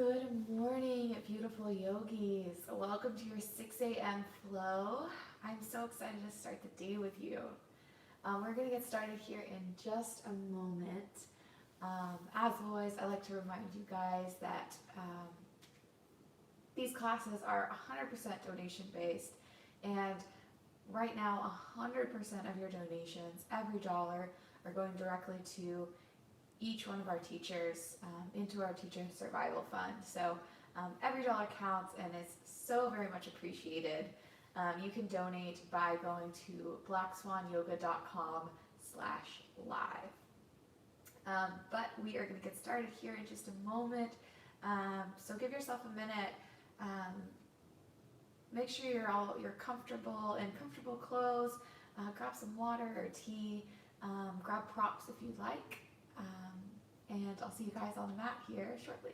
Good morning, beautiful yogis. Welcome to your 6 a.m. flow. I'm so excited to start the day with you. We're going to get started here in just a moment. As always, I like to remind you guys that these classes are 100% donation based, and right now 100% of your donations, every dollar, are going directly to each one of our teachers into our teacher survival fund. So every dollar counts and is so very much appreciated. You can donate by going to blackswanyoga.com/live. But we are going to get started here in just a moment. So give yourself a minute. Make sure you're comfortable in comfortable clothes. Grab some water or tea. Grab props if you'd like. And I'll see you guys on the mat here shortly.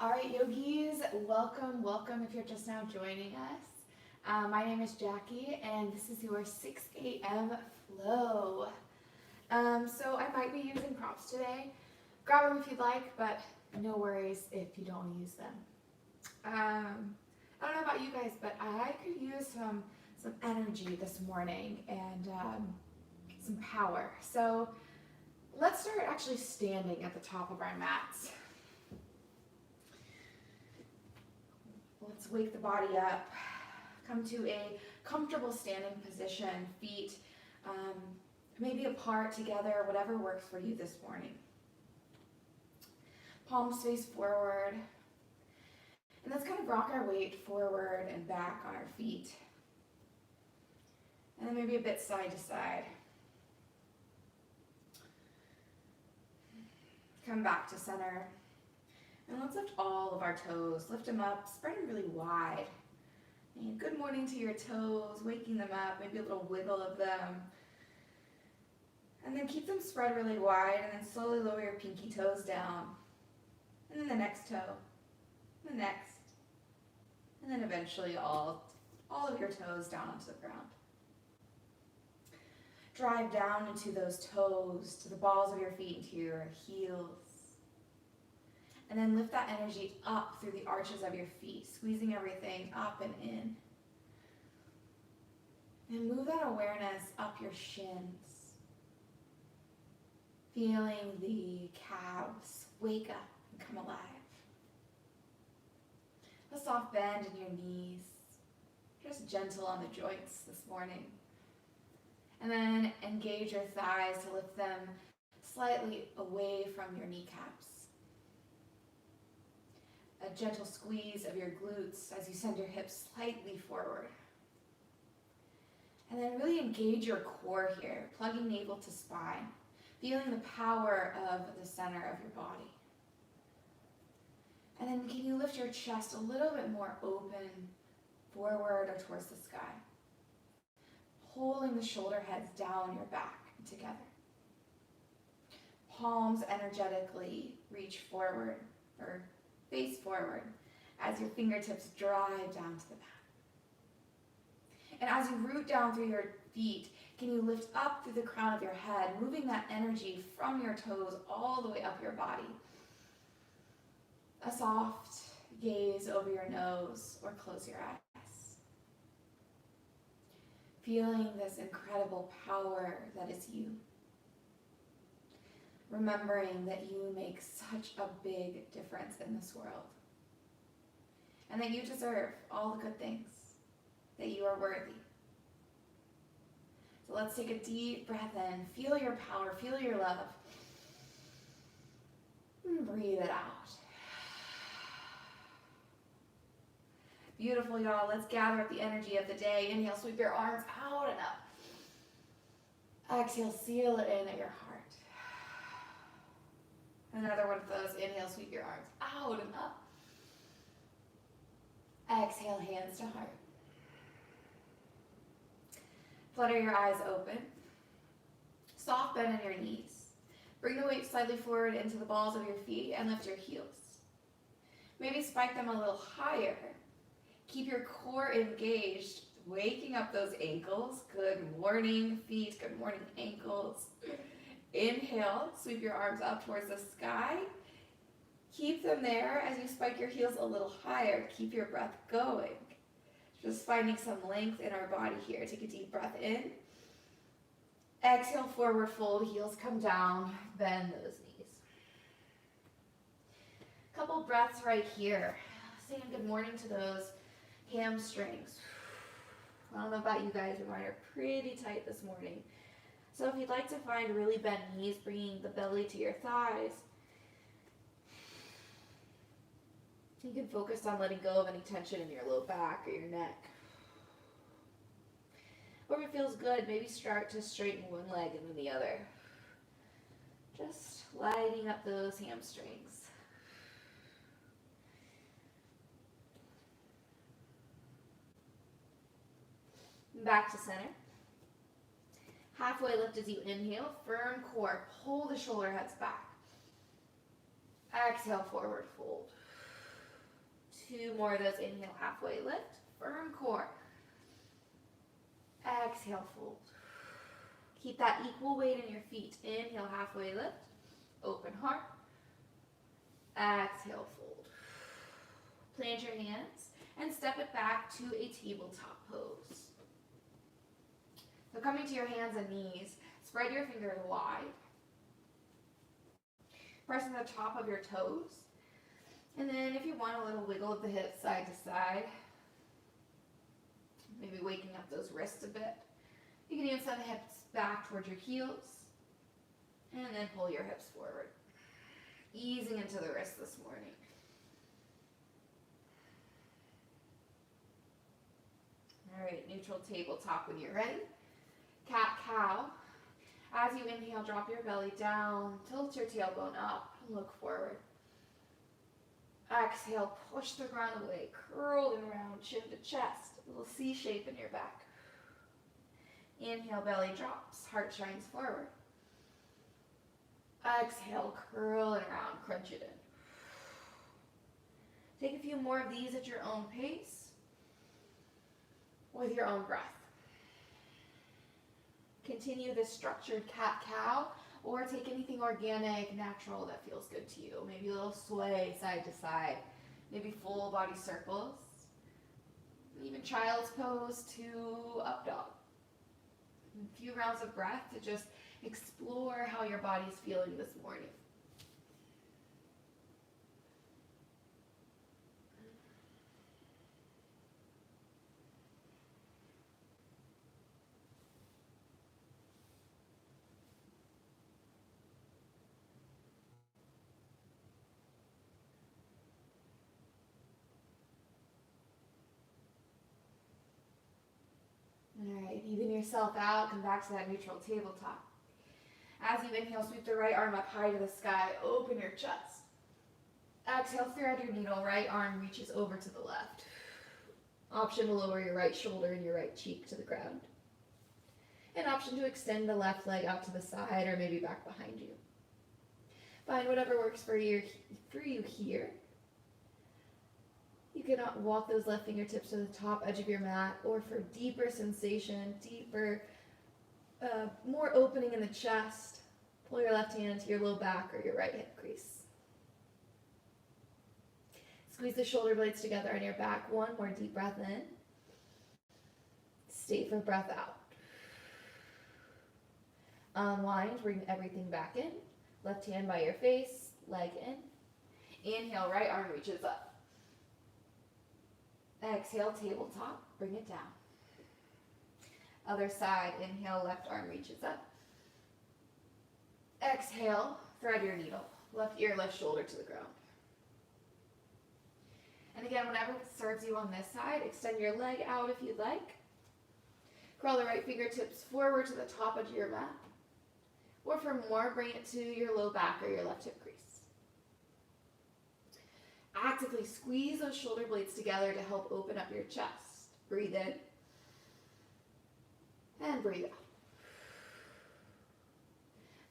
All right, yogis, welcome if you're just now joining us. My name is Jackie, and this is your 6 a.m. flow. So I might be using props today. Grab them if you'd like, but no worries if you don't use them. I don't know about you guys, but I could use some energy this morning and some power. So let's start actually standing at the top of our mats. Let's wake the body up. Come to a comfortable standing position, feet maybe apart together, whatever works for you this morning. Palms face forward. And let's kind of rock our weight forward and back on our feet. And then maybe a bit side to side. Come back to center. And let's lift all of our toes. Lift them up, spread them really wide. And good morning to your toes, waking them up, maybe a little wiggle of them. And then keep them spread really wide, and then slowly lower your pinky toes down. And then the next toe, the next. And then eventually all of your toes down onto the ground. Drive down into those toes, to the balls of your feet, into your heels. And then lift that energy up through the arches of your feet, squeezing everything up and in. And move that awareness up your shins. Feeling the calves wake up and come alive. A soft bend in your knees. Just gentle on the joints this morning. And then engage your thighs to lift them slightly away from your kneecaps. A gentle squeeze of your glutes as you send your hips slightly forward. And then really engage your core here, plugging navel to spine. feeling the power of the center of your body. And then can you lift your chest a little bit more open forward or towards the sky? Pulling the shoulder heads down your back together. Palms energetically reach forward or face forward as your fingertips drive down to the back. And as you root down through your feet, can you lift up through the crown of your head, moving that energy from your toes all the way up your body? A soft gaze over your nose or close your eyes. Feeling this incredible power that is you. Remembering that you make such a big difference in this world. And that you deserve all the good things. That you are worthy. So let's take a deep breath in. Feel your power. Feel your love. And breathe it out. Beautiful, y'all. Let's gather up the energy of the day. Inhale, sweep your arms out and up. Exhale, seal it in at your heart. Another one of those. Inhale, sweep your arms out and up. Exhale, hands to heart. Flutter your eyes open. Soft bend in your knees. Bring the weight slightly forward into the balls of your feet and lift your heels. Maybe spike them a little higher. Keep your core engaged, waking up those ankles. Good morning, feet. Good morning, ankles. Inhale, sweep your arms up towards the sky. Keep them there as you spike your heels a little higher. Keep your breath going. Just finding some length in our body here. Take a deep breath in. Exhale, forward fold, heels come down, bend those knees. Couple breaths right here. Saying good morning to those hamstrings. I don't know about you guys, but mine are pretty tight this morning. So if you'd like to find really bent knees, bringing the belly to your thighs, you can focus on letting go of any tension in your low back or your neck. Or if it feels good, maybe start to straighten one leg and then the other. Just lighting up those hamstrings. Back to center. Halfway lift as you inhale, firm core, pull the shoulder heads back. Exhale, forward fold. Two more of those. Inhale, halfway lift, firm core. Exhale, fold. Keep that equal weight in your feet. Inhale, halfway lift, open heart. Exhale, fold. Plant your hands and step it back to a tabletop pose. So coming to your hands and knees, spread your fingers wide. Pressing the top of your toes. And then if you want a little wiggle of the hips side to side, maybe waking up those wrists a bit. You can even send the hips back towards your heels. And then pull your hips forward. Easing into the wrists this morning. All right, neutral tabletop when you're ready. Cat-cow. As you inhale, drop your belly down, tilt your tailbone up, and look forward. Exhale, push the ground away, curl and round, chin to chest, a little C shape in your back. Inhale, belly drops, heart shines forward. Exhale, curl and round, crunch it in. Take a few more of these at your own pace, with your own breath. Continue this structured cat-cow, or take anything organic, natural that feels good to you. Maybe a little sway side to side, maybe full body circles, even child's pose to up dog. A few rounds of breath to just explore how your body's feeling this morning. All right, even yourself out, come back to that neutral tabletop. As you inhale, sweep the right arm up high to the sky. Open your chest. Exhale, thread your needle. Right arm reaches over to the left. Option to lower your right shoulder and your right cheek to the ground. An option to extend the left leg out to the side or maybe back behind you. Find whatever works for you here. You can walk those left fingertips to the top edge of your mat, or for deeper sensation, more opening in the chest, pull your left hand to your low back or your right hip crease. Squeeze the shoulder blades together on your back. One more deep breath in. Stay for breath out. Unwind, bring everything back in. Left hand by your face, leg in. Inhale, right arm reaches up. Exhale, tabletop, bring it down. Other side, inhale, left arm reaches up. Exhale, thread your needle. Left ear, left shoulder to the ground. And again, whatever serves you on this side, extend your leg out if you'd like. Crawl the right fingertips forward to the top edge of your mat. Or for more, bring it to your low back or your left hip crease. Actively squeeze those shoulder blades together to help open up your chest. Breathe in. And breathe out.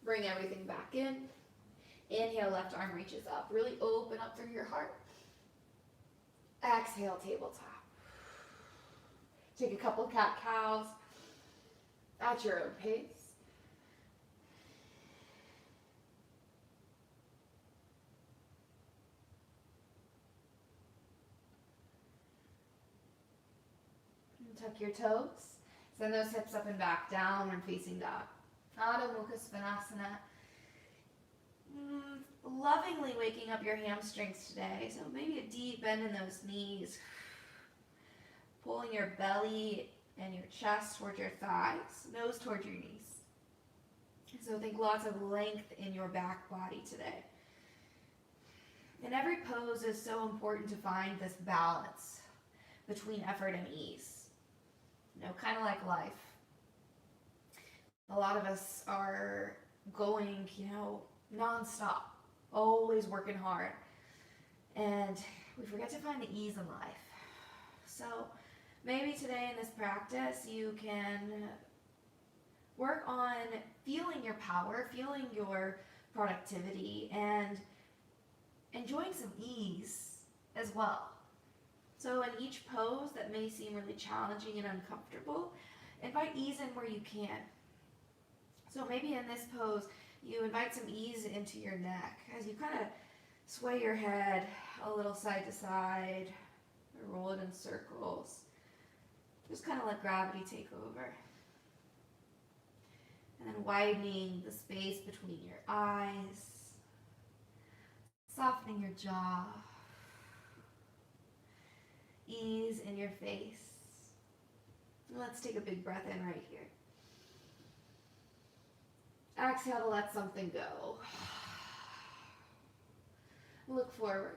Bring everything back in. Inhale, left arm reaches up. Really open up through your heart. Exhale, tabletop. Take a couple cat-cows at your own pace. Tuck your toes. Send those hips up and back, downward facing dog. Adho Mukha Svanasana. Lovingly waking up your hamstrings today. So maybe a deep bend in those knees. Pulling your belly and your chest towards your thighs, nose towards your knees. So think lots of length in your back body today. In every pose is so important to find this balance between effort and ease. Kind of like life. A lot of us are going, nonstop, always working hard. And we forget to find the ease in life. So maybe today in this practice, you can work on feeling your power, feeling your productivity, and enjoying some ease as well. So in each pose that may seem really challenging and uncomfortable, invite ease in where you can. So maybe in this pose, you invite some ease into your neck as you kind of sway your head a little side to side, or roll it in circles. Just kind of let gravity take over. And then widening the space between your eyes, softening your jaw. Ease in your face. Let's take a big breath in right here. Exhale to let something go. Look forward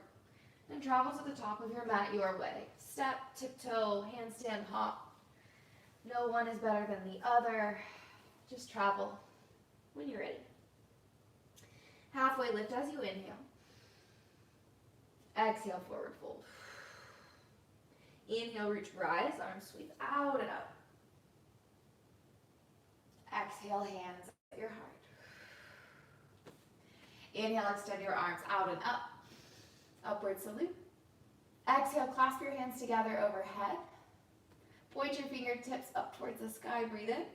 and travel to the top of your mat your way. Step, tiptoe, handstand, hop. No one is better than the other. Just travel when you're ready. Halfway lift as you inhale. Exhale, forward fold. Inhale, reach, rise, arms sweep out and up. Exhale, hands at your heart. Inhale, extend your arms out and up. Upward salute. Exhale, clasp your hands together overhead. Point your fingertips up towards the sky, breathe in.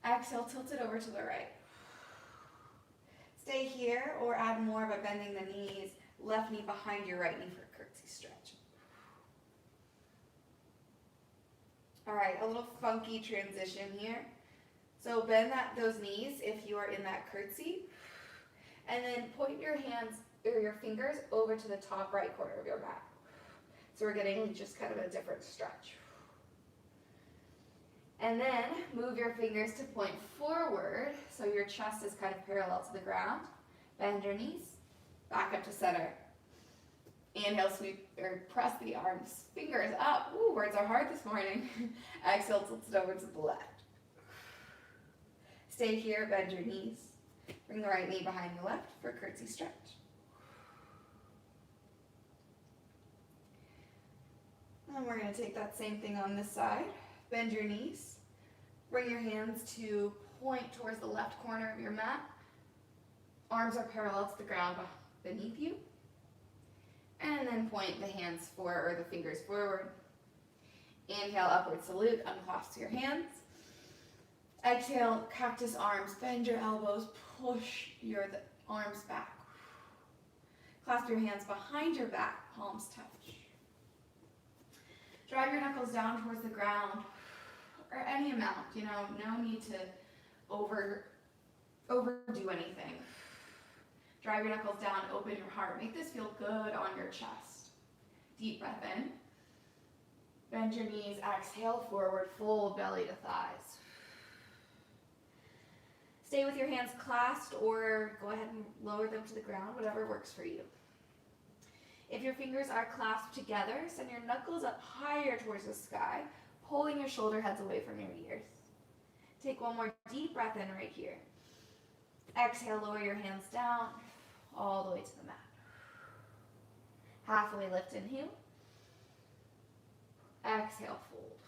Exhale, tilt it over to the right. Stay here or add more by bending the knees. Left knee behind your right knee for a curtsy stretch. All right, a little funky transition here. So bend those knees if you are in that curtsy. And then point your hands or your fingers over to the top right corner of your mat. So we're getting just kind of a different stretch. And then move your fingers to point forward so your chest is kind of parallel to the ground. Bend your knees, back up to center. Inhale, sweep or press the arms, fingers up. Ooh, words are hard this morning. Exhale, tilt it over to the left. Stay here, bend your knees. Bring the right knee behind the left for curtsy stretch. And we're going to take that same thing on this side. Bend your knees. Bring your hands to point towards the left corner of your mat. Arms are parallel to the ground beneath you. And then point the hands forward, or the fingers forward. Inhale, upward salute, unclasp your hands. Exhale, cactus arms, bend your elbows, push your arms back. Clasp your hands behind your back, palms touch. Drive your knuckles down towards the ground, or any amount, no need to overdo anything. Drive your knuckles down, open your heart. Make this feel good on your chest. Deep breath in. Bend your knees, exhale forward, fold belly to thighs. Stay with your hands clasped or go ahead and lower them to the ground, whatever works for you. If your fingers are clasped together, send your knuckles up higher towards the sky, pulling your shoulder heads away from your ears. Take one more deep breath in right here. Exhale, lower your hands down, all the way to the mat. Halfway lift, inhale. Exhale, fold.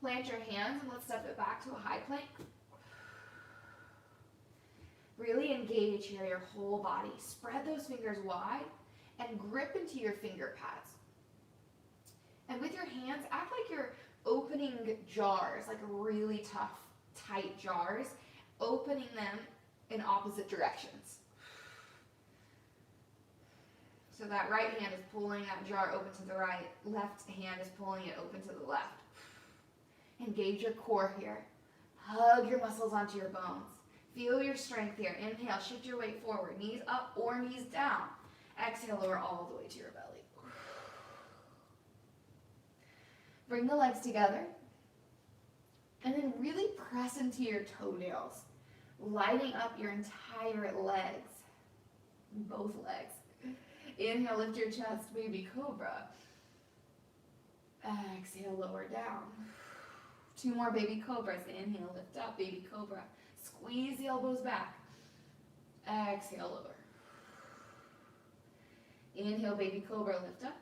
Plant your hands and let's step it back to a high plank. Really engage here your whole body. Spread those fingers wide and grip into your finger pads. And with your hands, act like you're opening jars, like really tough, tight jars, opening them in opposite directions. So that right hand is pulling that jar open to the right, left hand is pulling it open to the left. Engage your core here. Hug your muscles onto your bones. Feel your strength here. Inhale, shift your weight forward, knees up or knees down. Exhale, lower all the way to your belly. Bring the legs together. And then really press into your toenails, lighting up your entire legs, both legs. Inhale, lift your chest, baby cobra. Exhale, lower down. 2 more baby cobras. Inhale, lift up, baby cobra. Squeeze the elbows back. Exhale, lower. Inhale, baby cobra, lift up.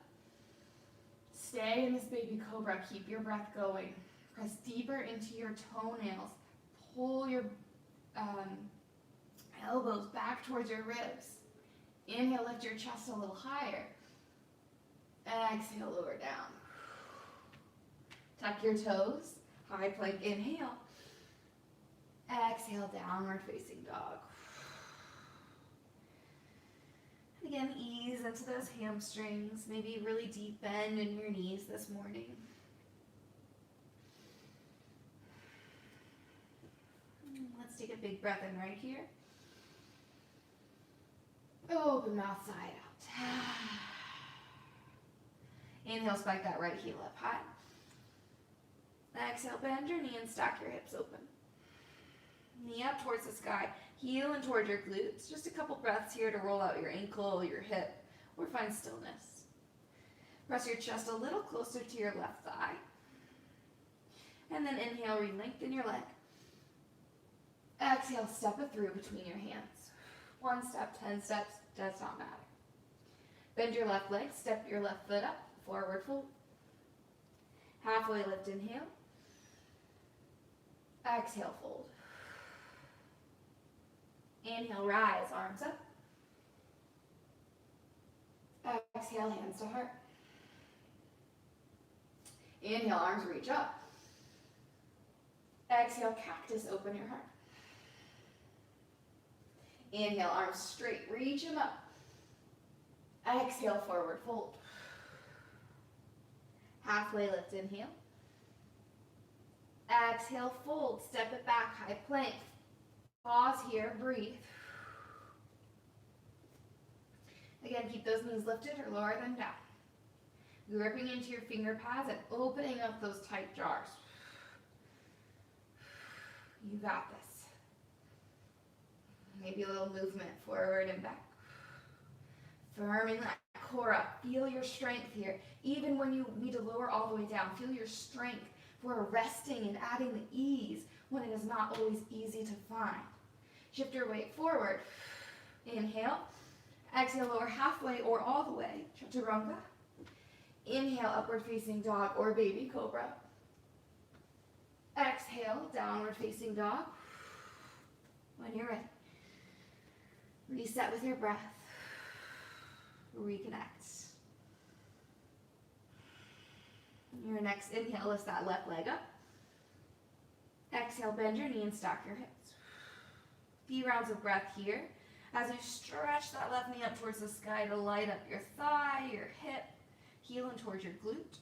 Stay in this baby cobra. Keep your breath going. Press deeper into your toenails. Pull your elbows back towards your ribs. Inhale, lift your chest a little higher. Exhale, lower down. Tuck your toes. High plank, inhale. Exhale, downward facing dog. And again, ease into those hamstrings. Maybe really deep bend in your knees this morning. Let's take a big breath in right here. Open mouth side out. Inhale, spike that right heel up high. Exhale, bend your knee and stack your hips open. Knee up towards the sky, heel in towards your glutes. Just a couple breaths here to roll out your ankle, your hip, or find stillness. Press your chest a little closer to your left thigh. And then inhale, re-lengthen your leg. Exhale, step it through between your hands. 1 step, 10 steps, does not matter. Bend your left leg, step your left foot up, forward fold. Halfway lift, inhale. Exhale, fold. Inhale, rise, arms up. Exhale, hands to heart. Inhale, arms reach up. Exhale, cactus, open your heart. Inhale, arms straight, reach them up. Exhale, forward fold. Halfway lift, inhale. Exhale, fold, step it back, high plank. Pause here, breathe. Again, keep those knees lifted or lower them down. Gripping into your finger pads and opening up those tight jars. You got this. Maybe a little movement forward and back. Firming that core up. Feel your strength here. Even when you need to lower all the way down, feel your strength for resting and adding the ease when it is not always easy to find. Shift your weight forward. Inhale. Exhale, lower halfway or all the way. Chaturanga. Inhale, upward facing dog or baby cobra. Exhale, downward facing dog. When you're ready. Reset with your breath. Reconnect. Your next inhale, lift that left leg up. Exhale, bend your knee and stack your hips. Few rounds of breath here as you stretch that left knee up towards the sky to light up your thigh, your hip, heel in towards your glute.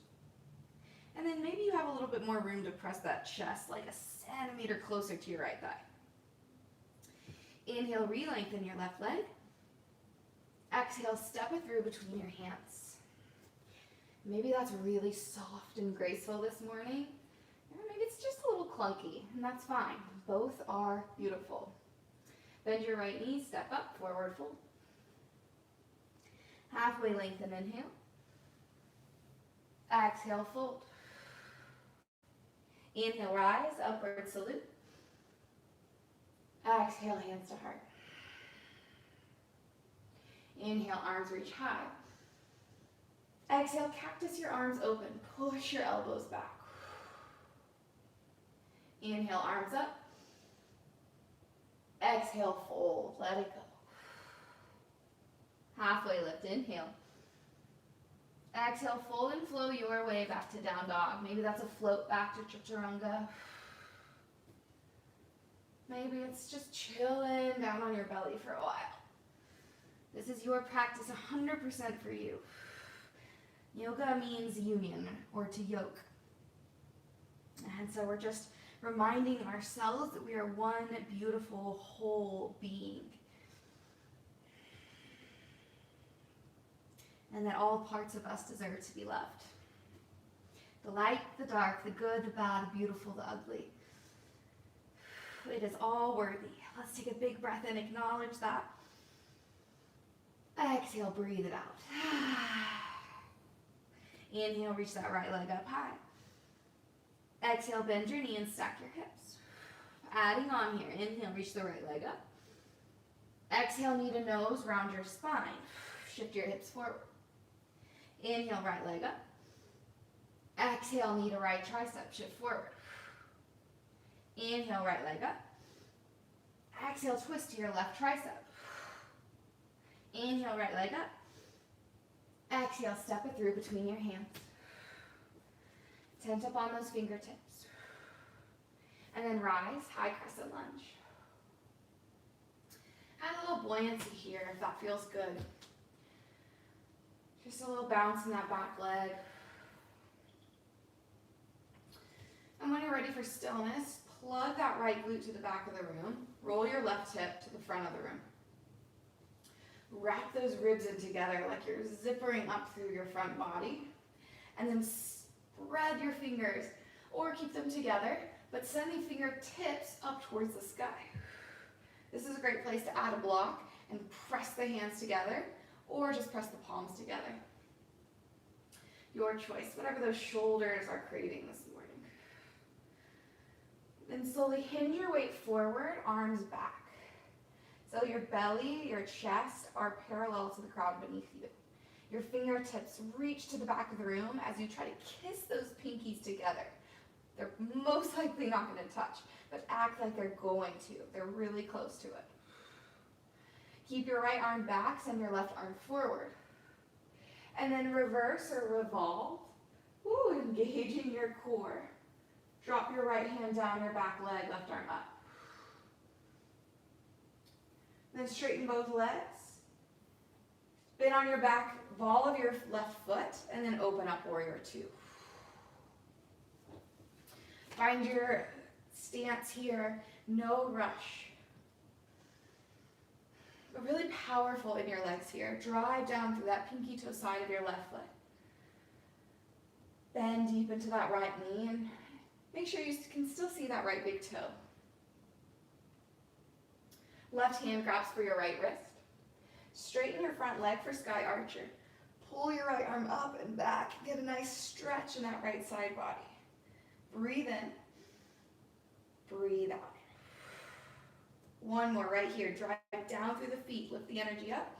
And then maybe you have a little bit more room to press that chest like a centimeter closer to your right thigh. Inhale, re-lengthen your left leg. Exhale, step it through between your hands. Maybe that's really soft and graceful this morning. Or maybe it's just a little clunky, and that's fine. Both are beautiful. Bend your right knee, step up, forward fold. Halfway lengthen, inhale. Exhale, fold. Inhale, rise, upward salute. Exhale, hands to heart. Inhale, arms reach high. Exhale, cactus your arms open. Push your elbows back. Inhale, arms up. Exhale, fold. Let it go. Halfway lift, inhale. Exhale, fold and flow your way back to down dog. Maybe that's a float back to chaturanga. Maybe it's just chilling down on your belly for a while. This is your practice 100% for you. Yoga means union or to yoke. And so we're just reminding ourselves that we are one beautiful whole being. And that all parts of us deserve to be loved. The light, the dark, the good, the bad, the beautiful, the ugly. It is all worthy. Let's take a big breath in, acknowledge that. Exhale, breathe it out. Inhale, reach that right leg up high. Exhale, bend your knee and stack your hips. Adding on here, inhale, reach the right leg up. Exhale, knee to nose, round your spine. Shift your hips forward. Inhale, right leg up. Exhale, knee to right tricep, shift forward. Inhale, right leg up. Exhale, twist to your left tricep. Inhale, right leg up. Exhale, step it through between your hands. Tent up on those fingertips. And then rise, high crescent lunge. Add a little buoyancy here if that feels good. Just a little bounce in that back leg. And when you're ready for stillness, plug that right glute to the back of the room. Roll your left hip to the front of the room. Wrap those ribs in together like you're zippering up through your front body. And then spread your fingers, or keep them together, but send the fingertips up towards the sky. This is a great place to add a block and press the hands together, or just press the palms together. Your choice, whatever those shoulders are craving this morning. Then slowly hinge your weight forward, arms back. So your belly, your chest are parallel to the ground beneath you. Your fingertips reach to the back of the room as you try to kiss those pinkies together. They're most likely not going to touch, but act like they're going to. They're really close to it. Keep your right arm back, send your left arm forward. And then reverse or revolve. Ooh, engaging your core. Drop your right hand down your back leg, left arm up. Then straighten both legs. Spin on your back, ball of your left foot, and then open up warrior two. Find your stance here, no rush. But really powerful in your legs here. Drive down through that pinky toe side of your left foot. Bend deep into that right knee and make sure you can still see that right big toe. Left hand grabs for your right wrist. Straighten your front leg for sky archer. Pull your right arm up and back. Get a nice stretch in that right side body. Breathe in. Breathe out. One more right here. Drive down through the feet. Lift the energy up.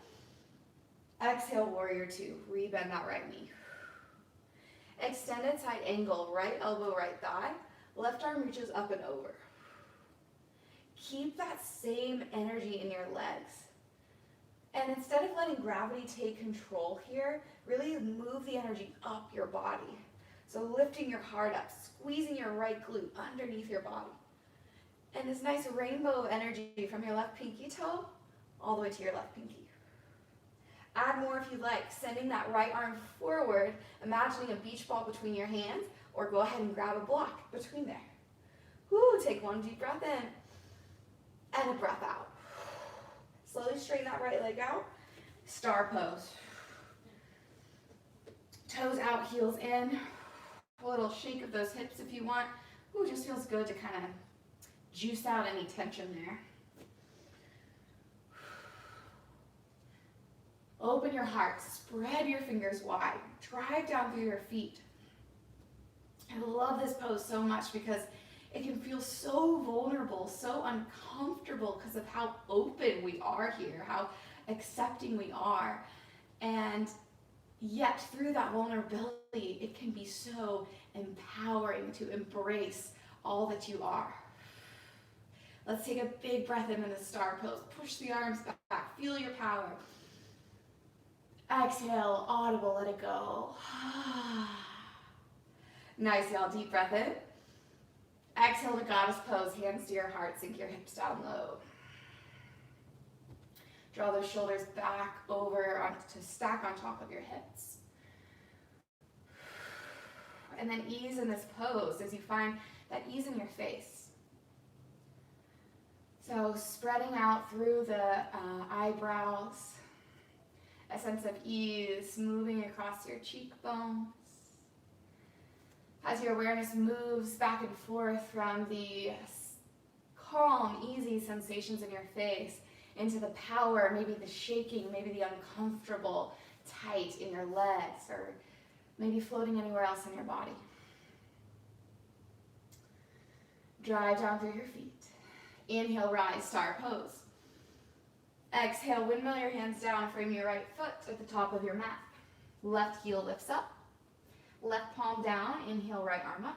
Exhale, warrior two. Rebend that right knee. Extended side angle. Right elbow, right thigh. Left arm reaches up and over. Keep that same energy in your legs. And instead of letting gravity take control here, really move the energy up your body. So lifting your heart up, squeezing your right glute underneath your body. And this nice rainbow of energy from your left pinky toe all the way to your left pinky. Add more if you like, sending that right arm forward, imagining a beach ball between your hands, or go ahead and grab a block between there. Woo, take one deep breath in, and a breath out. Slowly straighten that right leg out, star pose. Toes out, heels in, a little shake of those hips if you want. Ooh, just feels good to kind of juice out any tension there. Open your heart, spread your fingers wide, drive down through your feet. I love this pose so much because it can feel so vulnerable, so uncomfortable because of how open we are here, how accepting we are. And yet through that vulnerability, it can be so empowering to embrace all that you are. Let's take a big breath in the star pose. Push the arms back, feel your power. Exhale, audible, let it go. Nice, y'all, deep breath in. Exhale to goddess pose, hands to your heart, sink your hips down low. Draw those shoulders back over to stack on top of your hips. And then ease in this pose as you find that ease in your face. So spreading out through the eyebrows, a sense of ease moving across your cheekbones. As your awareness moves back and forth from the calm, easy sensations in your face into the power, maybe the shaking, maybe the uncomfortable, tight in your legs, or maybe floating anywhere else in your body. Drive down through your feet. Inhale, rise, star pose. Exhale, windmill your hands down, frame your right foot at the top of your mat. Left heel lifts up. Left palm down, inhale, right arm up.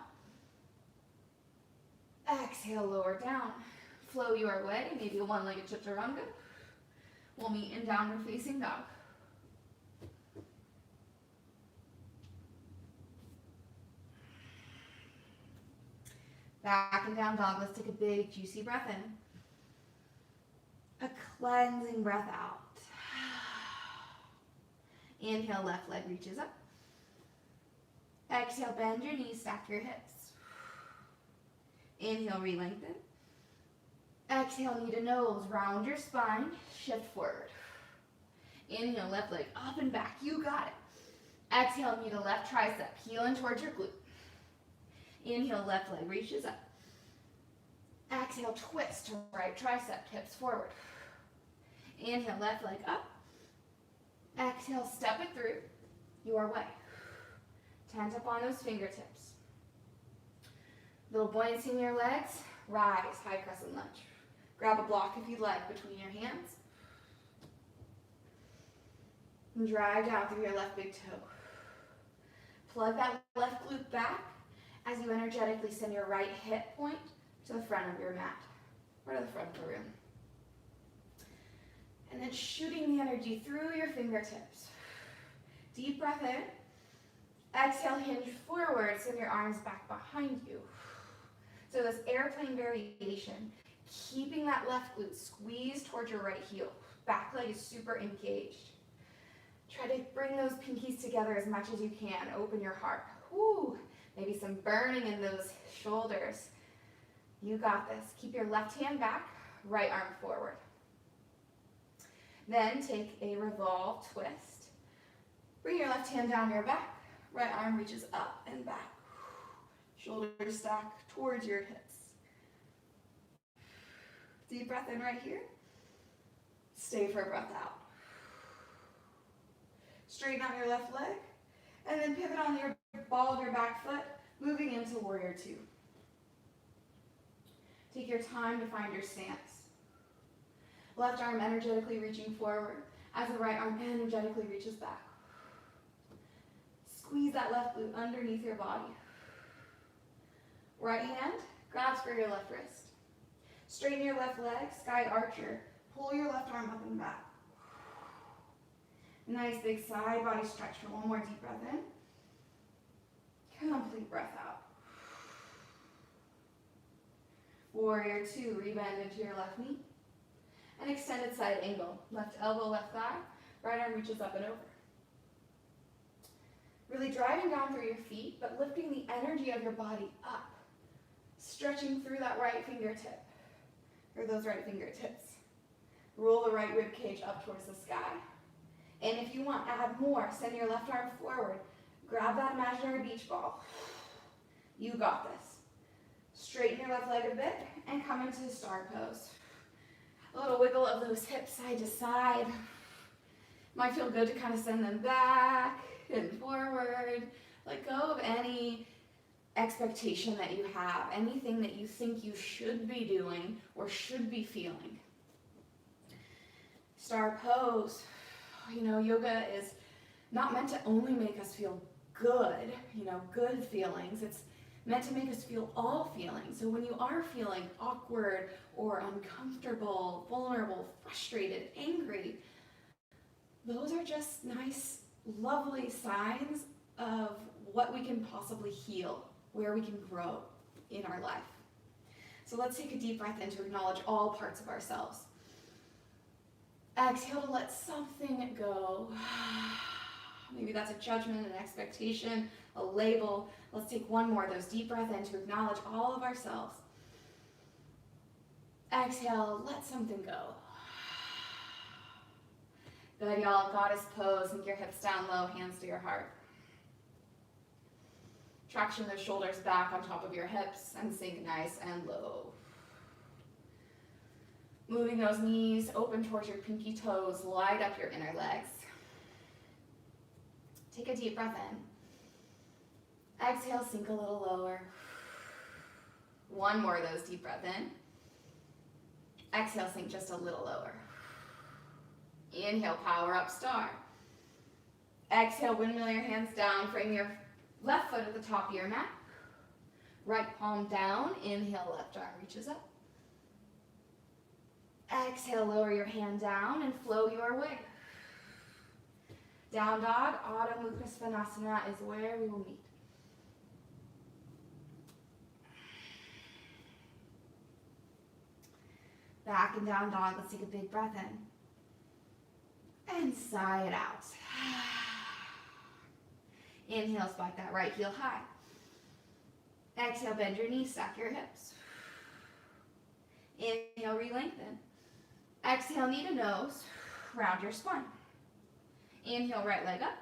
Exhale, lower down. Flow your way, maybe a one-legged chaturanga. We'll meet in downward facing dog. Back and down dog, let's take a big juicy breath in. A cleansing breath out. Inhale, left leg reaches up. Exhale, bend your knees, stack your hips. Inhale, re-lengthen. Exhale, knee to nose, round your spine, shift forward. Inhale, left leg up and back, you got it. Exhale, knee to left tricep, heel in towards your glute. Inhale, left leg reaches up. Exhale, twist to right tricep, hips forward. Inhale, left leg up. Exhale, step it through your way. Tent up on those fingertips. Little buoyancy in your legs. Rise, high crescent lunge. Grab a block if you'd like between your hands. And drive down through your left big toe. Plug that left glute back as you energetically send your right hip point to the front of your mat, or to the front of the room. And then shooting the energy through your fingertips. Deep breath in. Exhale, hinge forward, send your arms back behind you. So this airplane variation, keeping that left glute squeezed towards your right heel. Back leg is super engaged. Try to bring those pinkies together as much as you can. Open your heart. Woo. Maybe some burning in those shoulders. You got this. Keep your left hand back, right arm forward. Then take a revolve twist. Bring your left hand down your back. Right arm reaches up and back. Shoulders stack towards your hips. Deep breath in right here. Stay for a breath out. Straighten out your left leg. And then pivot on your ball of your back foot, moving into warrior two. Take your time to find your stance. Left arm energetically reaching forward as the right arm energetically reaches back. Squeeze that left glute underneath your body. Right hand grabs for your left wrist. Straighten your left leg, sky archer. Pull your left arm up and back. Nice big side body stretch for one more deep breath in. Complete breath out. Warrior 2, rebend into your left knee. An extended side angle. Left elbow, left thigh. Right arm reaches up and over. Really driving down through your feet, but lifting the energy of your body up. Stretching through that right fingertip, or those right fingertips. Roll the right rib cage up towards the sky. And if you want, add more. Send your left arm forward. Grab that imaginary beach ball. You got this. Straighten your left leg a bit and come into star pose. A little wiggle of those hips side to side. Might feel good to kind of send them back and forward. Let go of any expectation that you have, anything that you think you should be doing or should be feeling. Star pose. You know, yoga is not meant to only make us feel good, good feelings. It's meant to make us feel all feelings. So when you are feeling awkward or uncomfortable, vulnerable, frustrated, angry, those are just nice, lovely signs of what we can possibly heal, where we can grow in our life. So let's take a deep breath in to acknowledge all parts of ourselves. Exhale to let something go. Maybe that's a judgment, an expectation, a label. Let's take one more of those deep breaths in to acknowledge all of ourselves. Exhale, let something go. Good, y'all. Goddess pose. Sink your hips down low, hands to your heart. Traction those shoulders back on top of your hips and sink nice and low. Moving those knees open towards your pinky toes, light up your inner legs. Take a deep breath in. Exhale, sink a little lower. One more of those deep breaths in. Exhale, sink just a little lower. Inhale, power up, star. Exhale, windmill your hands down, frame your left foot at the top of your mat. Right palm down, inhale, left arm reaches up. Exhale, lower your hand down and flow your way. Down dog, Adho Mukha Svanasana is where we will meet. Back and down dog, let's take a big breath in. And sigh it out. Inhale, spike that right heel high. Exhale, bend your knees, stack your hips. Inhale, re-lengthen. Exhale, knee to nose, round your spine. Inhale, right leg up.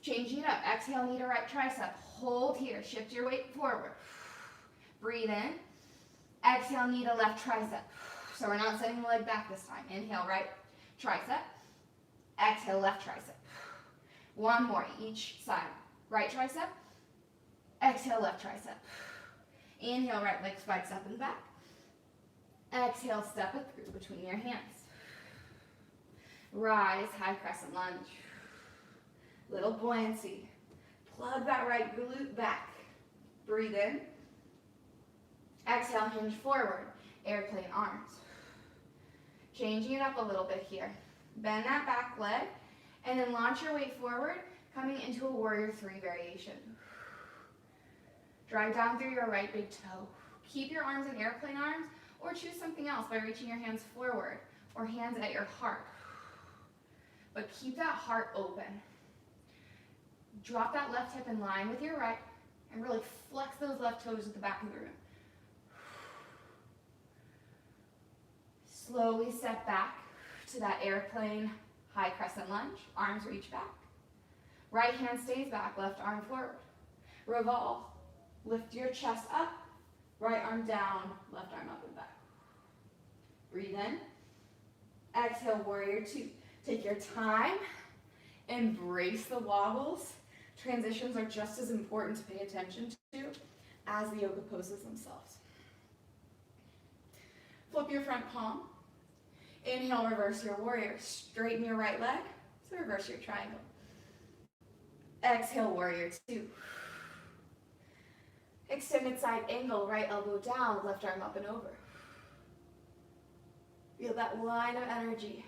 Changing it up. Exhale, knee to right tricep. Hold here. Shift your weight forward. Breathe in. Exhale, knee to left tricep. So we're not sending the leg back this time. Inhale, right tricep. Exhale, left tricep. One more, each side. Right tricep. Exhale, left tricep. Inhale, right leg spikes up and back. Exhale, step it through between your hands. Rise, high crescent lunge. Little buoyancy. Plug that right glute back. Breathe in. Exhale, hinge forward. Airplane arms. Changing it up a little bit here. Bend that back leg and then launch your weight forward, coming into a warrior 3 variation. Drive down through your right big toe. Keep your arms in airplane arms or choose something else by reaching your hands forward or hands at your heart. But keep that heart open. Drop that left hip in line with your right and really flex those left toes at the back of the room. Slowly step back to that airplane high crescent lunge. Arms reach back. Right hand stays back, left arm forward. Revolve. Lift your chest up. Right arm down, left arm up and back. Breathe in. Exhale, warrior 2. Take your time. Embrace the wobbles. Transitions are just as important to pay attention to as the yoga poses themselves. Flip your front palm. Inhale, reverse your warrior. Straighten your right leg. So reverse your triangle. Exhale, warrior two. Extended side angle, right elbow down, left arm up and over. Feel that line of energy.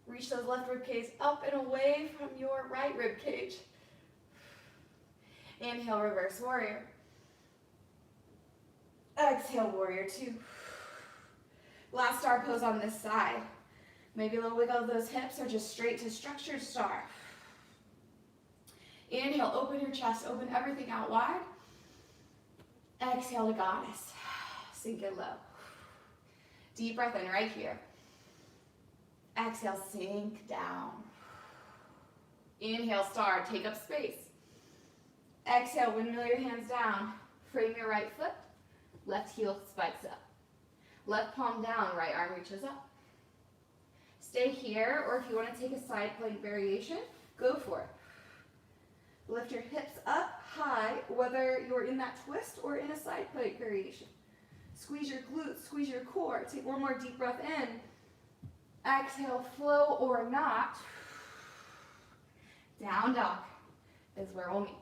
Reach those left rib cage up and away from your right rib cage. Inhale, reverse warrior. Exhale, warrior two. Last star pose on this side. Maybe a little wiggle of those hips or just straight to structured star. Inhale, open your chest, open everything out wide. Exhale to goddess. Sink it low. Deep breath in right here. Exhale, sink down. Inhale, star, take up space. Exhale, windmill your hands down. Frame your right foot. Left heel spikes up. Left palm down, right arm reaches up. Stay here, or if you want to take a side plank variation, go for it. Lift your hips up high, whether you're in that twist or in a side plank variation. Squeeze your glutes, squeeze your core. Take one more deep breath in. Exhale, flow or not. Down dog is where we'll meet.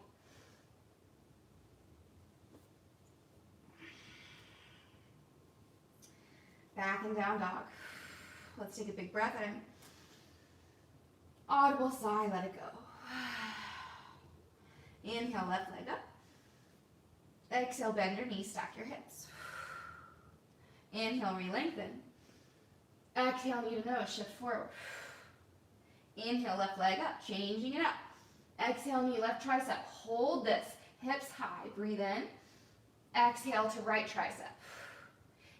Back and down dog. Let's take a big breath in. Audible sigh, let it go. Inhale, left leg up. Exhale, bend your knees, stack your hips. Inhale, re-lengthen. Exhale, knee to nose, shift forward. Inhale, left leg up, changing it up. Exhale, knee, left tricep. Hold this, hips high. Breathe in. Exhale to right tricep.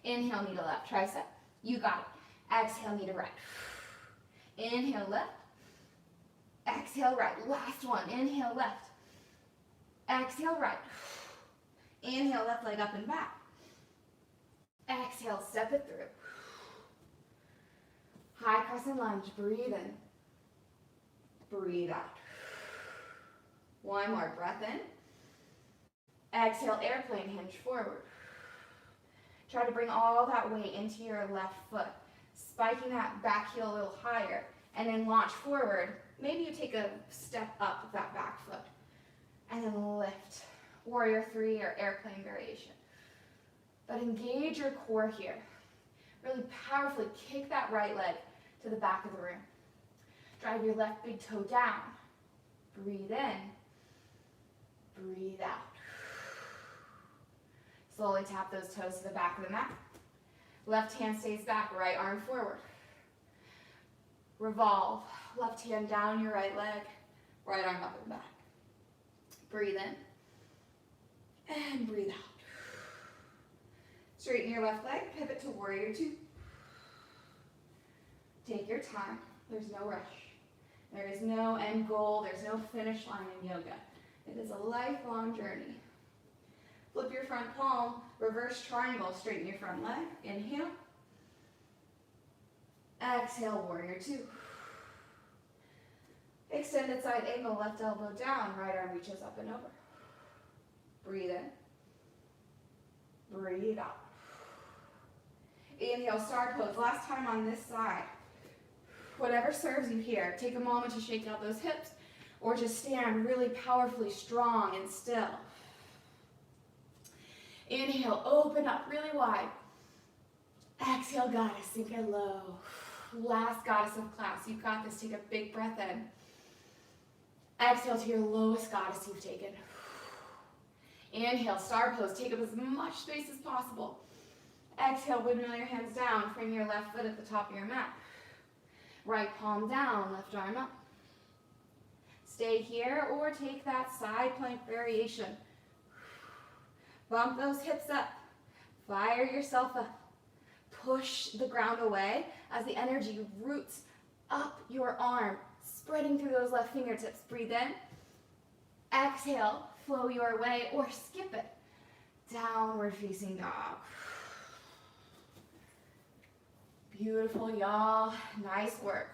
Inhale, knee to left tricep. You got it. Exhale, knee to right. Inhale, left. Exhale, right. Last one. Inhale, left. Exhale, right. Inhale, left leg up and back. Exhale, step it through. High crescent lunge. Breathe in. Breathe out. One more breath in. Exhale, airplane hinge forward. Try to bring all that weight into your left foot, spiking that back heel a little higher, and then launch forward. Maybe you take a step up with that back foot, and then lift. Warrior three or airplane variation. But engage your core here. Really powerfully kick that right leg to the back of the room. Drive your left big toe down. Breathe in. Breathe out. Slowly tap those toes to the back of the mat. Left hand stays back, right arm forward. Revolve. Left hand down your right leg, right arm up and back. Breathe in. And breathe out. Straighten your left leg, pivot to warrior two. Take your time. There's no rush. There is no end goal. There's no finish line in yoga. It is a lifelong journey. Flip your front palm, reverse triangle, straighten your front leg. Inhale. Exhale, warrior two. Extended side angle, left elbow down, right arm reaches up and over. Breathe in. Breathe out. Inhale, star pose. Last time on this side. Whatever serves you here. Take a moment to shake out those hips or just stand really powerfully strong and still. Inhale, open up really wide. Exhale, goddess, sink it low. Last goddess of class. You've got this. Take a big breath in. Exhale to your lowest goddess you've taken. Inhale, star pose. Take up as much space as possible. Exhale, windmill your hands down. Frame your left foot at the top of your mat. Right palm down, left arm up. Stay here or take that side plank variation. Bump those hips up. Fire yourself up. Push the ground away as the energy roots up your arm, spreading through those left fingertips. Breathe in. Exhale, flow your way or skip it. Downward facing dog. Beautiful, y'all. Nice work.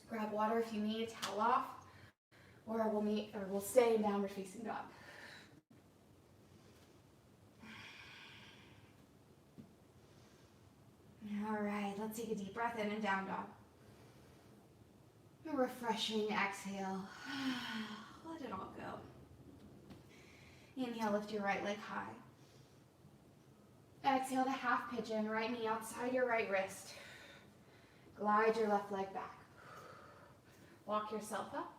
Grab water if you need, towel off, or we'll stay in downward facing dog. All right, let's take a deep breath in and down dog. A refreshing exhale. Let it all go. Inhale, lift your right leg high. Exhale to half pigeon, right knee outside your right wrist. Glide your left leg back. Walk yourself up.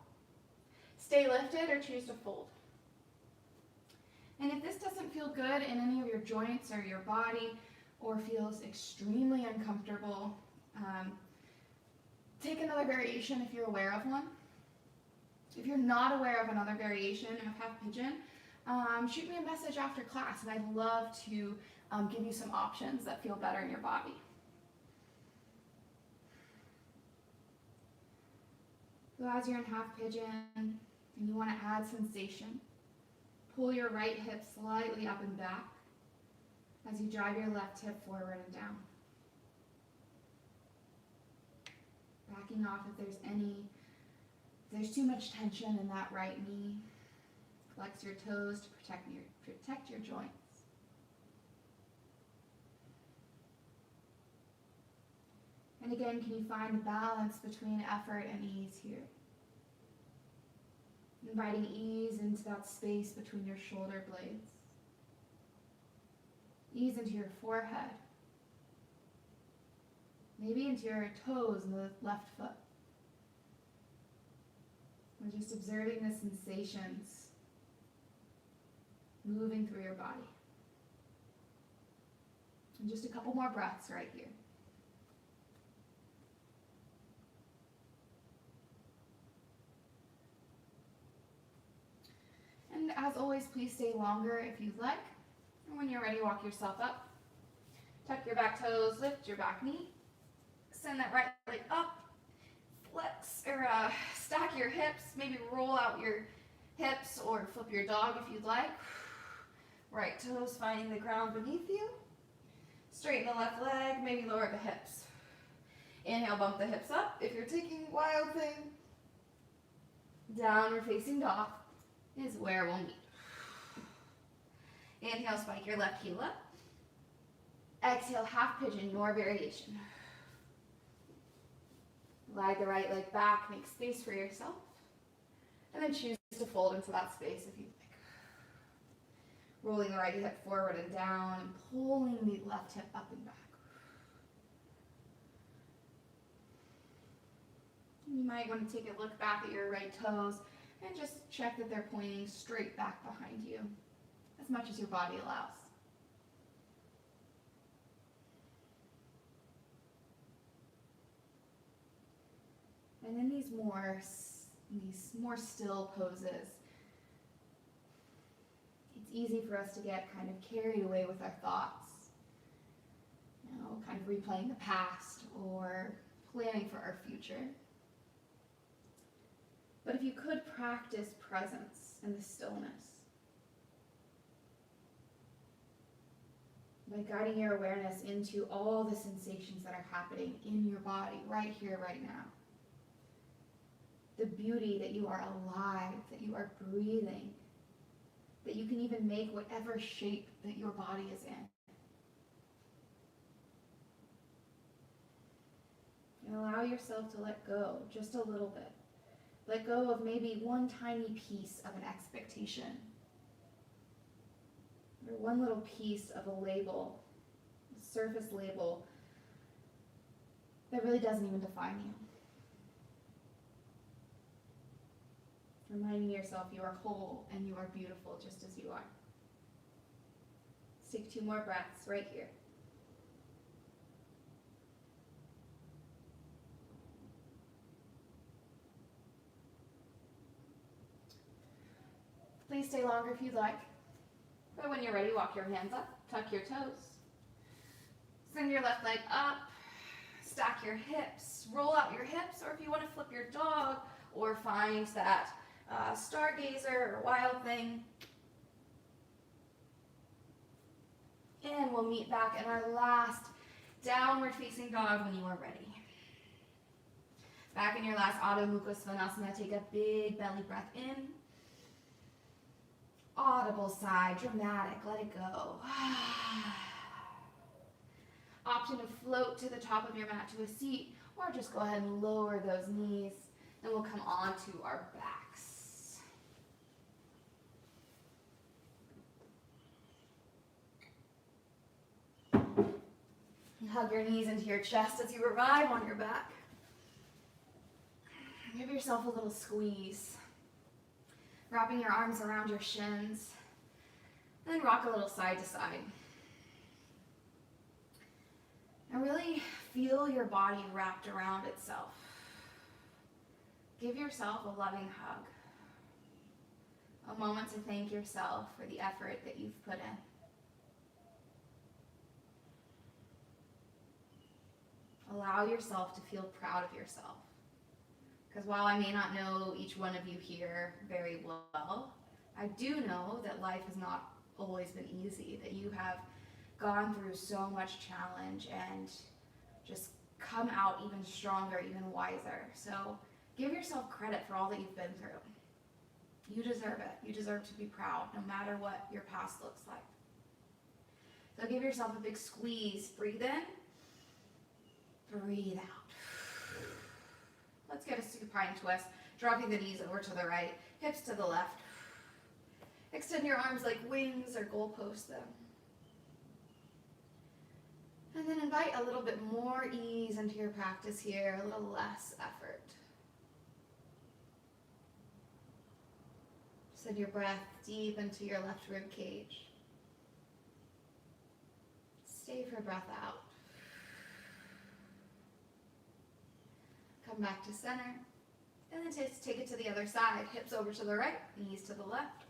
Stay lifted or choose to fold. And if this doesn't feel good in any of your joints or your body, or feels extremely uncomfortable, take another variation if you're aware of one. If you're not aware of another variation of half pigeon, shoot me a message after class, and I'd love to give you some options that feel better in your body. So as you're in half pigeon and you want to add sensation, pull your right hip slightly up and back as you drive your left hip forward and down. Backing off if there's too much tension in that right knee. Flex your toes to protect your joints. And again, can you find the balance between effort and ease here? Inviting ease into that space between your shoulder blades. Ease into your forehead. Maybe into your toes and the left foot. We're just observing the sensations moving through your body. And just a couple more breaths right here. And as always, please stay longer if you'd like. And when you're ready, walk yourself up. Tuck your back toes, lift your back knee. Send that right leg up. Flex or stack your hips. Maybe roll out your hips or flip your dog if you'd like. Right toes finding the ground beneath you. Straighten the left leg, maybe lower the hips. Inhale, bump the hips up. If you're taking wild thing, downward facing dog is where we'll meet. Inhale, spike your left heel up. Exhale, half pigeon, your variation. Glide the right leg back, make space for yourself. And then choose to fold into that space if you'd like. Rolling the right hip forward and down, and pulling the left hip up and back. You might want to take a look back at your right toes and just check that they're pointing straight back behind you, as much as your body allows. And in these more still poses, it's easy for us to get kind of carried away with our thoughts, kind of replaying the past or planning for our future. But if you could practice presence in the stillness, by guiding your awareness into all the sensations that are happening in your body right here, right now. The beauty that you are alive, that you are breathing, that you can even make whatever shape that your body is in. And allow yourself to let go just a little bit. Let go of maybe one tiny piece of an expectation, or one little piece of a label, a surface label, that really doesn't even define you. Reminding yourself you are whole and you are beautiful just as you are. Let's take 2 more breaths right here. Please stay longer if you'd like. But when you're ready, walk your hands up, tuck your toes. Send your left leg up, stack your hips, roll out your hips, or if you want to flip your dog or find that stargazer or wild thing. And we'll meet back in our last downward facing dog when you are ready. Back in your last Adho Mukha Svanasana, take a big belly breath in. Audible sigh, dramatic, let it go. opting to float to the top of your mat to a seat, or just go ahead and lower those knees, and we'll come onto our backs. Hug your knees into your chest as you arrive on your back. Give yourself a little squeeze. Wrapping your arms around your shins. And then rock a little side to side. And really feel your body wrapped around itself. Give yourself a loving hug. A moment to thank yourself for the effort that you've put in. Allow yourself to feel proud of yourself. Because while I may not know each one of you here very well, I do know that life has not always been easy, that you have gone through so much challenge and just come out even stronger, even wiser. So give yourself credit for all that you've been through. You deserve it. You deserve to be proud, no matter what your past looks like. So give yourself a big squeeze. Breathe in. Breathe out. Let's get a supine twist. Dropping the knees over to the right, hips to the left. Extend your arms like wings or goalposts them. And then invite a little bit more ease into your practice here, a little less effort. Send your breath deep into your left rib cage. Stay for breath out. Come back to center, and then take it to the other side. Hips over to the right, knees to the left.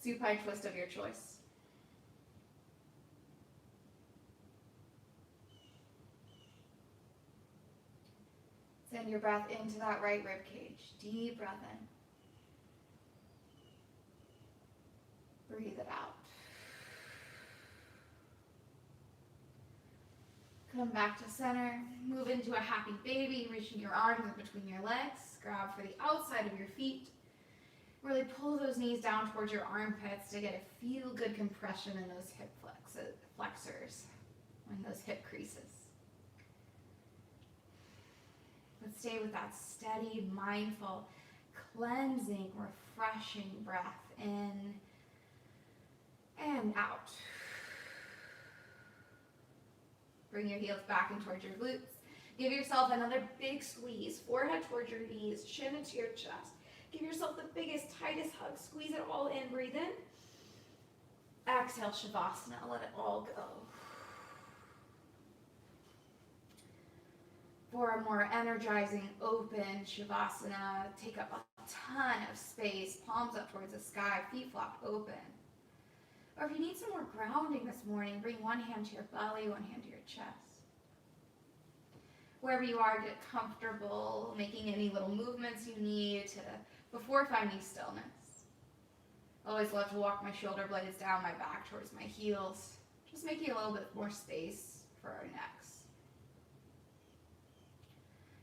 Supine twist of your choice. Send your breath into that right rib cage. Deep breath in. Breathe it out. Come back to center. Move into a happy baby, reaching your arms in between your legs. Grab for the outside of your feet. Really pull those knees down towards your armpits to get a feel-good compression in those hip flexors, in those hip creases. But stay with that steady, mindful, cleansing, refreshing breath in and out. Bring your heels back in towards your glutes. Give yourself another big squeeze. Forehead towards your knees, chin into your chest. Give yourself the biggest, tightest hug. Squeeze it all in. Breathe in. Exhale, Shavasana. Let it all go. For a more energizing, open Shavasana, take up a ton of space. Palms up towards the sky. Feet flopped open. Or if you need some more grounding this morning, bring one hand to your belly, one hand to your chest. Wherever you are, get comfortable, making any little movements you need before finding stillness. I always love to walk my shoulder blades down my back towards my heels, just making a little bit more space for our necks.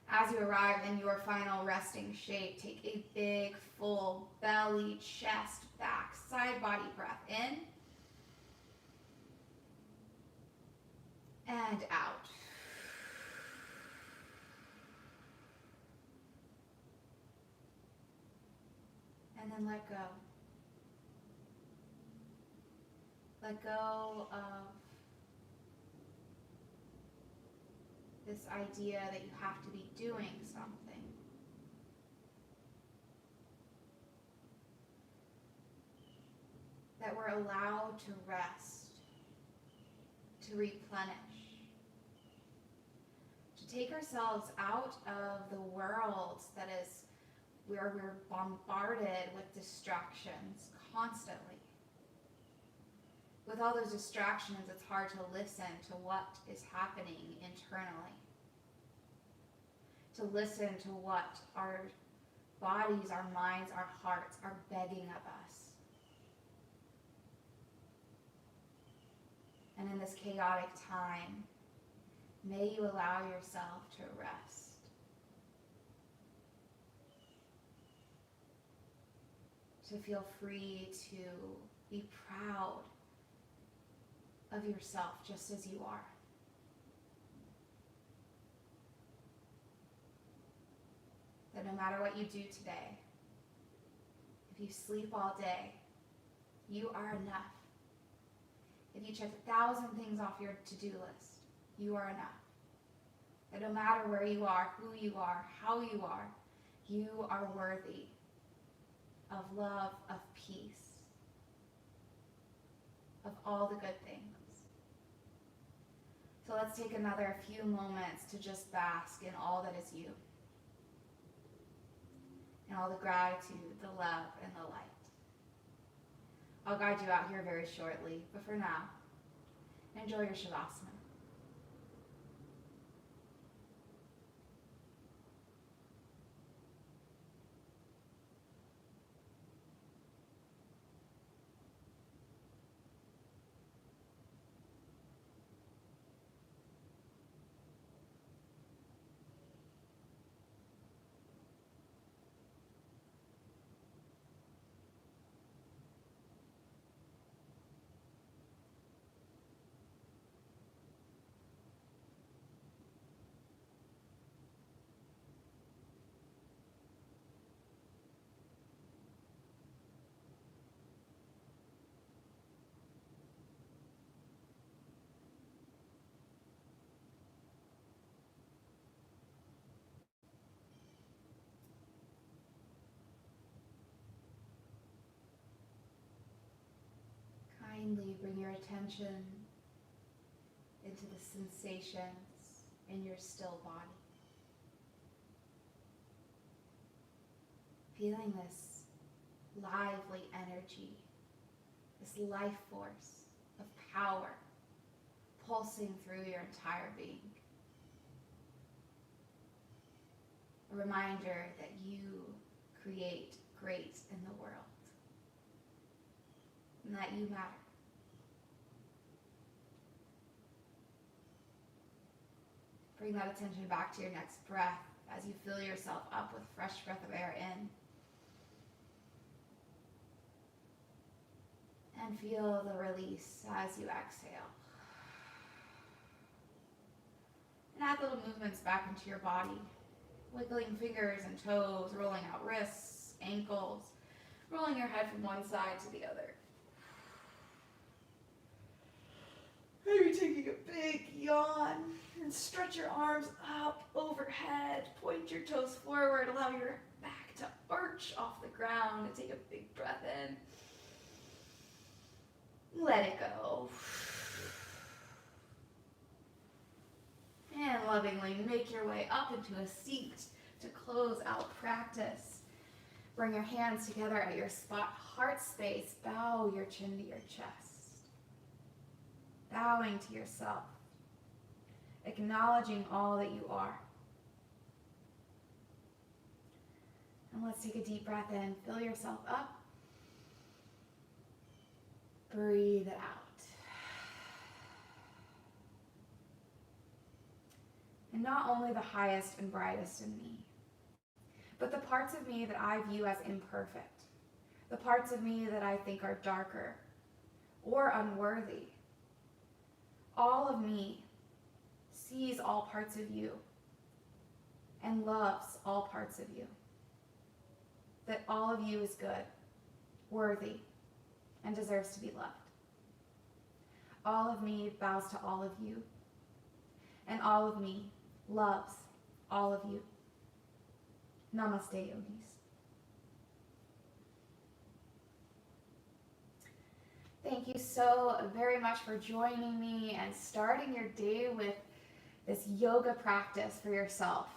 As you arrive in your final resting shape, take a big, full belly, chest, back, side body breath in. And out. And then let go. Let go of this idea that you have to be doing something. That we're allowed to rest, to replenish. Take ourselves out of the world that is where we're bombarded with distractions constantly. With all those distractions, it's hard to listen to what is happening internally. To listen to what our bodies, our minds, our hearts are begging of us. And in this chaotic time, may you allow yourself to rest. To feel free to be proud of yourself just as you are. That no matter what you do today, if you sleep all day, you are enough. If you check 1,000 things off your to-do list, you are enough. That no matter where you are, who you are, how you are worthy of love, of peace, of all the good things. So let's take another few moments to just bask in all that is you, in all the gratitude, the love, and the light. I'll guide you out here very shortly, but for now, enjoy your Shavasana. Kindly bring your attention into the sensations in your still body. Feeling this lively energy, this life force of power pulsing through your entire being. A reminder that you create great in the world and that you matter. Bring that attention back to your next breath as you fill yourself up with fresh breath of air in. And feel the release as you exhale. And add little movements back into your body. Wiggling fingers and toes, rolling out wrists, ankles, rolling your head from one side to the other. Maybe taking a big yawn and stretch your arms up overhead. Point your toes forward. Allow your back to arch off the ground and take a big breath in. Let it go. And lovingly make your way up into a seat to close out practice. Bring your hands together at your spot, heart space. Bow your chin to your chest. Bowing to yourself. Acknowledging all that you are. And let's take a deep breath in. Fill yourself up. Breathe it out. And not only the highest and brightest in me, but the parts of me that I view as imperfect, the parts of me that I think are darker or unworthy. All of me sees all parts of you and loves all parts of you. That all of you is good, worthy, and deserves to be loved. All of me bows to all of you, and all of me loves all of you. Namaste, yogis. Thank you so very much for joining me and starting your day with this yoga practice for yourself.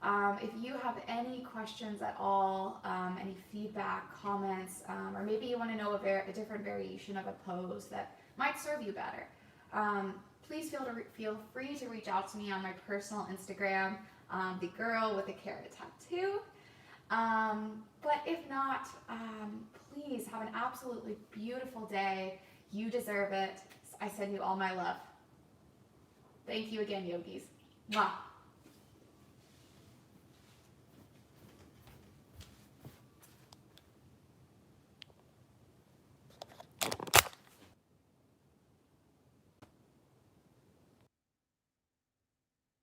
If you have any questions at all, any feedback, comments, or maybe you want to know a different variation of a pose that might serve you better, please feel free to reach out to me on my personal Instagram, the girl with the carrot tattoo. But if not, please have an absolutely beautiful day. You deserve it. I send you all my love. Thank you again, yogis. Mwah.